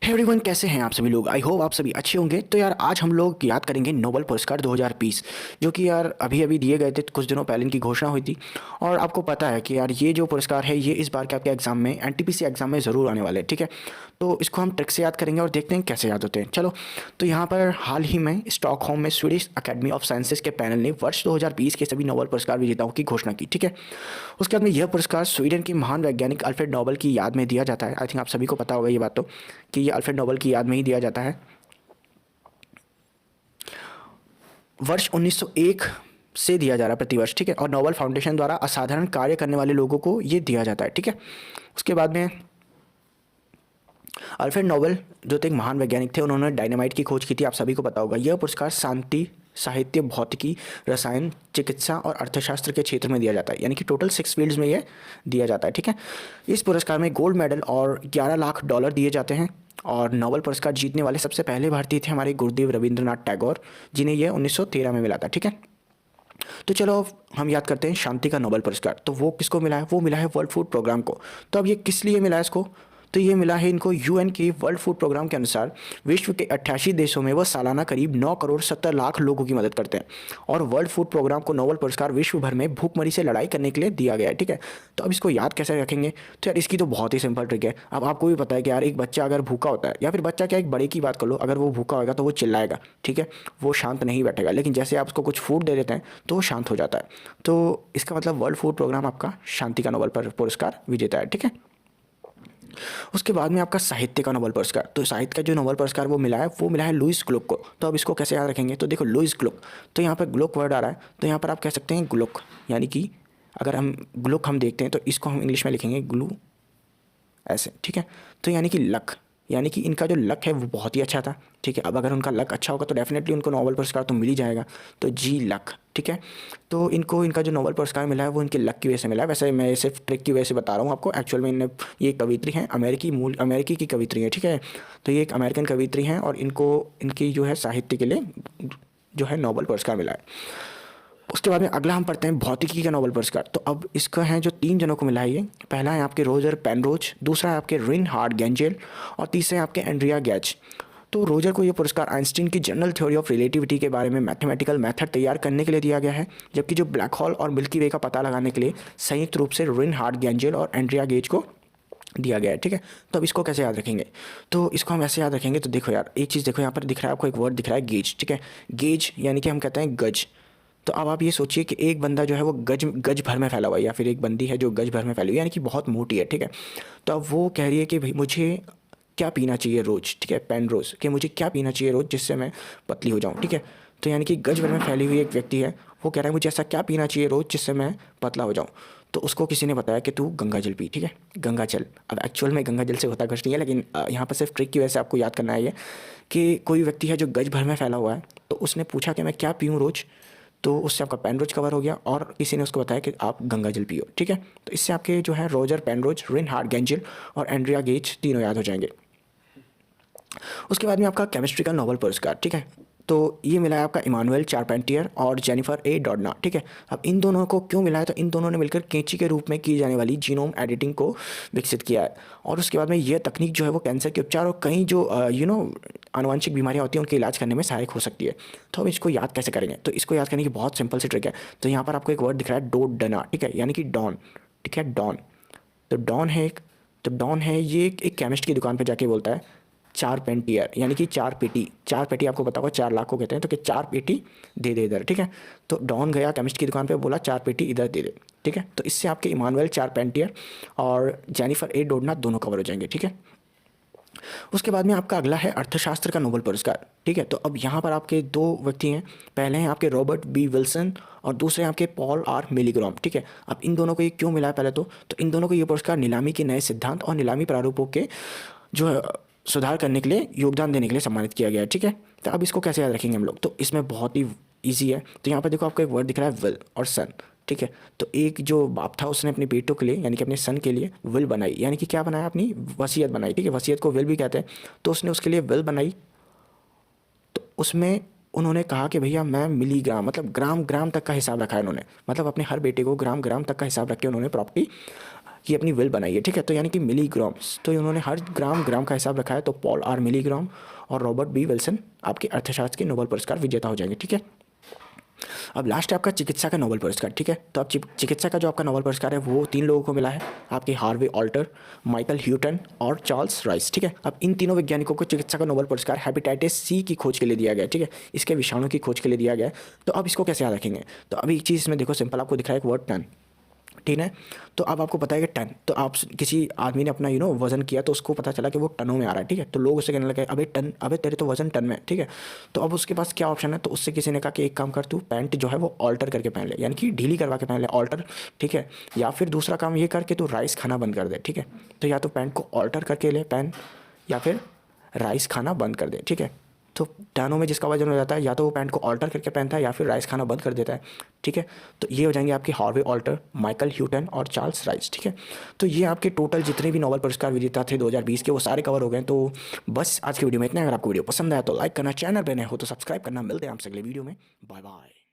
Hey everyone, कैसे हैं आप सभी लोग। आई होप आप सभी अच्छे होंगे। तो यार आज हम लोग याद करेंगे नोबेल पुरस्कार 2020 जो कि यार अभी अभी दिए गए थे। कुछ दिनों पहले इनकी घोषणा हुई थी। और आपको पता है कि यार ये जो पुरस्कार है ये इस बार के आपके एग्जाम में एनटीपीसी एग्जाम में ज़रूर आने वाले हैं, ठीक है। तो इसको हम ट्रिक से याद करेंगे और देखते हैं कैसे याद होते हैं। चलो, तो यहाँ पर हाल ही में स्टॉकहोम में स्वीडिश अकेडमी ऑफ साइंसेज के पैनल ने वर्ष 2020 के सभी नोबेल पुरस्कार विजेताओं की घोषणा की, ठीक है। उसके बाद में यह पुरस्कार स्वीडन के महान वैज्ञानिक अल्फ्रेड नोबेल की याद में दिया जाता है। आई थिंक आप सभी को पता होगा ये बात, तो कि ये अल्फ्रेड नोबेल की याद में ही दिया जाता है। वर्ष 1901 से दिया जा रहा है प्रतिवर्ष, ठीक है। और नोबेल फाउंडेशन द्वारा असाधारण कार्य करने वाले लोगों को ये दिया जाता है, ठीक है। उसके बाद में अल्फ्रेड नोबेल जो थे एक महान वैज्ञानिक थे, उन्होंने डायनामाइट की खोज की थी, आप सभी को पता होगा। यह पुरस्कार शांति, साहित्य, भौतिकी, रसायन, चिकित्सा और अर्थशास्त्र के क्षेत्र में दिया जाता है, यानी कि टोटल 6 फील्ड्स में ये दिया जाता है, ठीक है। इस पुरस्कार में गोल्ड मेडल और $11 लाख दिए जाते हैं। और नोबेल पुरस्कार जीतने वाले सबसे पहले भारतीय थे हमारे गुरुदेव रविंद्रनाथ टैगोर, जिन्हें यह 1913 में मिला था, ठीक है। तो चलो अब हम याद करते हैं शांति का नोबेल पुरस्कार। तो वो किसको मिला है? वो मिला है वर्ल्ड फूड प्रोग्राम को। तो अब ये किस लिए मिला है इसको? तो ये मिला है इनको यूएन के वर्ल्ड फूड प्रोग्राम के अनुसार विश्व के 88 देशों में वह सालाना करीब 9 करोड़ 70 लाख लोगों की मदद करते हैं। और वर्ल्ड फूड प्रोग्राम को नोबेल पुरस्कार विश्व भर में भूखमरी से लड़ाई करने के लिए दिया गया है, ठीक है। तो अब इसको याद कैसे रखेंगे? तो यार इसकी तो बहुत ही सिंपल ट्रिक है। अब आपको भी पता है कि यार एक बच्चा अगर भूखा होता है, या फिर बच्चा क्या, एक बड़े की बात कर लो, अगर वो भूखा होगा तो वो चिल्लाएगा, ठीक है, वो शांत नहीं बैठेगा। लेकिन जैसे आप उसको कुछ फूड दे देते हैं तो वो शांत हो जाता है। तो इसका मतलब वर्ल्ड फूड प्रोग्राम आपका शांति का नोबेल पुरस्कार विजेता है, ठीक है। उसके बाद में आपका साहित्य का नोबेल पुरस्कार। तो साहित्य का जो नोबेल पुरस्कार वो मिला है लुईस ग्लुक को। तो अब इसको कैसे याद रखेंगे? तो देखो लुईस ग्लुक, तो यहाँ पर ग्लुक वर्ड आ रहा है, तो यहाँ पर आप कह सकते हैं ग्लुक, यानी कि अगर हम ग्लुक हम देखते हैं तो इसको हम इंग्लिश में लिखेंगे ग्लू, ऐसे, ठीक है। तो यानी कि लक, यानी कि इनका जो लक है वो बहुत ही अच्छा था, ठीक है। अब अगर उनका लक अच्छा होगा तो डेफिनेटली उनको नोबेल पुरस्कार तो मिल ही जाएगा। तो जी लक, ठीक है। तो इनको इनका जो नोबेल पुरस्कार मिला है वो इनके लक की वजह से मिला है। वैसे मैं सिर्फ ट्रिक की वजह से बता रहा हूँ आपको। एक्चुअल में ये कवित्री हैं, अमेरिकी की कवित्री है, ठीक है। तो ये एक अमेरिकन कवित्री हैं और इनको इनकी जो है साहित्य के लिए जो है नोबेल पुरस्कार मिला है। उसके बाद में अगला हम पढ़ते हैं भौतिकी का नोबेल पुरस्कार। तो अब इसका है जो 3 जनों को मिला है ये। पहला है आपके रोजर पेनरोज, दूसरा है आपके रिनहार्ड गेंजेल और तीसरा है आपके एंड्रिया गैच। तो रोजर को ये पुरस्कार आइंस्टीन की जनरल थ्योरी ऑफ रिलेटिविटी के बारे में मैथमेटिकल मेथड तैयार करने के लिए दिया गया है, जबकि जो ब्लैक होल और मिल्की वे का पता लगाने के लिए संयुक्त रूप से रिनहार्ड गेंजेल और एंड्रिया गेज को दिया गया है, ठीक है। तो अब इसको कैसे याद रखेंगे? तो इसको हम ऐसे याद रखेंगे। तो देखो यार एक चीज़ देखो, यहाँ पर दिख रहा है आपको, एक वर्ड दिख रहा है गेज, ठीक है। गेज यानी कि हम कहते हैं गज। तो अब आप ये सोचिए कि एक बंदा जो है वो गज गज भर में फैला हुआ है, या फिर एक बंदी है जो गज भर में फैली हुई है, यानी कि बहुत मोटी है, ठीक है। तो अब वो कह रही है कि भाई मुझे क्या पीना चाहिए रोज़, ठीक है, पेन रोज़, कि मुझे क्या पीना चाहिए रोज़ जिससे मैं पतली हो जाऊँ, ठीक है। तो यानी कि गज भर में फैली हुई एक व्यक्ति है, वो कह रहा है मुझे ऐसा क्या पीना चाहिए रोज़ जिससे मैं पतला हो जाऊँ। तो उसको किसी ने बताया कि तू गंगा जल पी, ठीक है, गंगा जल। अब एक्चुअल में गंगा जल से होता कुछ नहीं है, लेकिन यहाँ पर सिर्फ ट्रिक की वजह से आपको याद करना है ये, कि कोई व्यक्ति है जो गज भर में फैला हुआ है, तो उसने पूछा कि मैं क्या पीऊँ रोज़। तो उससे आपका पेनरोज कवर हो गया और किसी ने उसको बताया कि आप गंगा जल पियो, ठीक है। तो इससे आपके जो है रोजर पेनरोज, रिनहार्ड गेंजेल और एंड्रिया गेज तीनों याद हो जाएंगे। उसके बाद में आपका केमिस्ट्री का नोबेल पुरस्कार, ठीक है। तो ये मिला है आपका इमानुएल चारपेंटियर और जेनिफर ए डॉडना, ठीक है। अब इन दोनों को क्यों मिला है? तो इन दोनों ने मिलकर कैंची के रूप में की जाने वाली जीनोम एडिटिंग को विकसित किया है। और उसके बाद में यह तकनीक जो है वो कैंसर के उपचार और कई जो आनुवंशिक बीमारियां होती हैं उनके इलाज करने में सहायक हो सकती है। तो अब इसको याद कैसे करेंगे? तो इसको याद करने की बहुत सिंपल सी ट्रिक है। तो यहाँ पर आपको एक वर्ड दिख रहा है डोडना, ठीक है, यानी कि डॉन, ठीक है, डॉन। तो डॉन है एक, तो डॉन है ये एक केमिस्ट की दुकान पर जाके बोलता है चार पेंटियर, यानी कि 4 पेटी, 4 पेटी आपको पता होगा 4 लाख को कहते हैं, तो कि 4 पेटी दे दे इधर, ठीक है। तो डॉन गया केमिस्ट की दुकान पे, बोला 4 पेटी इधर दे दे, ठीक है। तो इससे आपके इमानुएल चारपेंटियर और जेनिफर ए डोडना दोनों कवर हो जाएंगे, ठीक है। उसके बाद में आपका अगला है अर्थशास्त्र का नोबेल पुरस्कार, ठीक है। तो अब यहाँ पर आपके 2 व्यक्ति हैं। पहले हैं आपके रॉबर्ट बी विल्सन और दूसरे हैं आपके पॉल आर मिलीग्राम, ठीक है। अब इन दोनों को ये क्यों मिला है? पहले तो इन दोनों को ये पुरस्कार नीलामी के नए सिद्धांत और नीलामी प्रारूपों के जो है सुधार करने के लिए, योगदान देने के लिए सम्मानित किया गया है, ठीक है। तो अब इसको कैसे याद रखेंगे हम लोग? तो इसमें बहुत ही ईजी है। तो यहाँ पर देखो आपको एक वर्ड दिख रहा है विल और सन, ठीक है। तो एक जो बाप था उसने अपने बेटों के लिए, यानी कि अपने सन के लिए विल बनाई, यानी कि क्या बनाया? अपनी वसीयत बनाई, ठीक है। वसीयत को विल भी कहते हैं। तो उसने उसके लिए विल बनाई। तो उसमें उन्होंने कहा कि भैया मैं मिलीग्राम, मतलब ग्राम ग्राम तक का हिसाब रखा है उन्होंने, मतलब अपने हर बेटे को ग्राम ग्राम तक का हिसाब रख के उन्होंने प्रॉपर्टी की अपनी विल बनाई है, ठीक है। तो यानी कि मिलीग्राम्स, तो उन्होंने हर ग्राम का हिसाब रखा है। तो पॉल आर मिलीग्राम और रॉबर्ट बी विल्सन आपके अर्थशास्त्र के नोबेल पुरस्कार विजेता हो जाएंगे, ठीक है। अब लास्ट है आपका चिकित्सा का नोबेल पुरस्कार, ठीक है। तो अब चिकित्सा का जो आपका नोबेल पुरस्कार है वो 3 लोगों को मिला है, आपके हार्वे ऑल्टर, माइकल ह्यूटन और चार्ल्स राइस, ठीक है। अब इन तीनों वैज्ञानिकों को चिकित्सा का नोबेल पुरस्कार हेपेटाइटिस सी की खोज के लिए दिया गया, ठीक है, इसके विषाणु की खोज के लिए दिया गया है। तो अब इसको कैसे याद रखेंगे? तो अभी एक चीज़ इसमें देखो, सिंपल आपको दिख रहा है एक वर्ड टन, ठीक है। तो अब आपको पता है कि टन, तो आप किसी आदमी ने अपना वजन किया तो उसको पता चला कि वो टनों में आ रहा है, ठीक है। तो लोग उससे कहने लगे अबे टन, अबे तेरे तो वजन टन में, ठीक है। तो अब उसके पास क्या ऑप्शन है? तो उससे किसी ने कहा कि एक काम कर, तू पैंट जो है वो ऑल्टर करके पहन ले, यानी कि ढीली करवा के पहन ले, ऑल्टर, ठीक है। या फिर दूसरा काम ये कर कि तू राइस खाना बंद कर दे, ठीक है। तो या तो पैंट को ऑल्टर करके ले पहन, या फिर राइस खाना बंद कर दे, ठीक है। तो टनों में जिसका वजन हो जाता है, या तो वो पैंट को ऑल्टर करके पहनता है या फिर राइस खाना बंद कर देता है, ठीक है। तो ये हो जाएंगे आपके हार्वे ऑल्टर, माइकल ह्यूटन और चार्ल्स राइस, ठीक है। तो ये आपके टोटल जितने भी नोबेल पुरस्कार विजेता थे 2020 के, वो सारे कवर हो गए। तो बस आज की वीडियो में इतना। अगर आपको वीडियो पसंद आया तो लाइक करना, चैनल पर नए हो तो सब्सक्राइब करना। मिलते हैं आपसे अगले वीडियो में, बाय बाय।